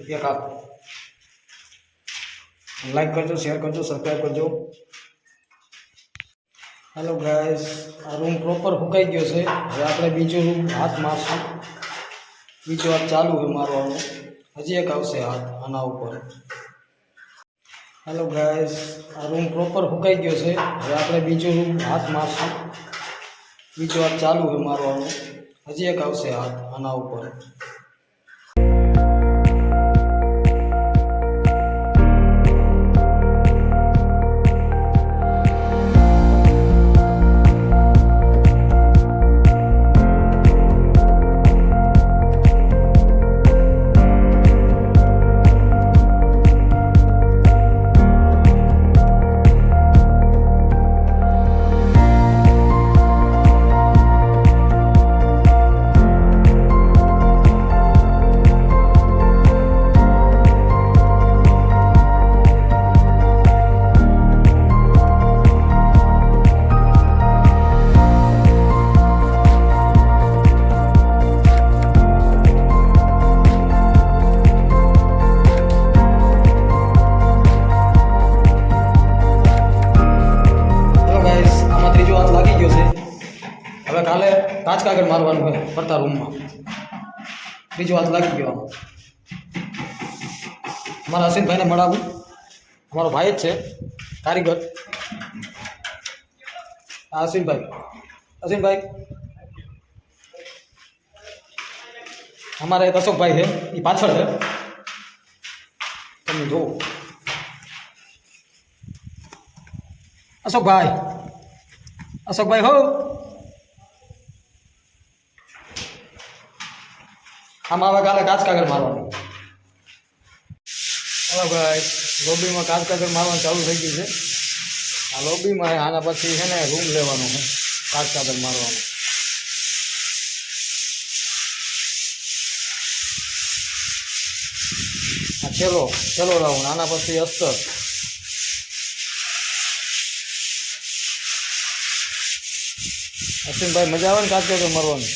એક હાથ લાઈક કરજો, શેર કરજો, સબસ્ક્રાઈબ કરજો. હેલો ગાઈસ, આ રૂમ પ્રોપર સુકાઈ ગયો છે. હવે આપણે બીજો રૂમ હાથ મારશું. બીજો હાથ ચાલુ છે મારવાનો. હજી એક આવશે હાથ આના ઉપર. હેલો ગાઈસ, આ રૂમ પ્રોપર સુકાઈ ગયો છે. હવે આપણે બીજો રૂમ હાથ મારશું. બીજો હાથ ચાલુ છે મારવાનો. હજી એક આવશે હાથ આના ઉપર. હવે કાલે કાચ કાગળ મારવાનું હોય ફરતા રૂમમાં. બીજો હાથ લાગી ગયો. અમારા અશ્વિનભાઈને મળાવું. અમારો ભાઈ જ છે કારીગર. હા અશ્વિનભાઈ અમારા એક અશોકભાઈ છે, એ પાછળ છે, તમે જુઓ. અશોકભાઈ હો, આમ આવે કાલે કાચ કાગળ મારવાનું. હેલો ભાઈ, લોબીમાં કાચ કાગળ મારવાનું ચાલુ થઈ ગયું છે. આ લોબીમાં આના પછી છે ને રૂમ લેવાનો છે કાચ કાગળ મારવાનો. આ છેલ્લો રાઉન્ડ. આના પછી અસ્તર. અશ્વિનભાઈ મજા આવે ને કાચ કાગળ મારવાનું?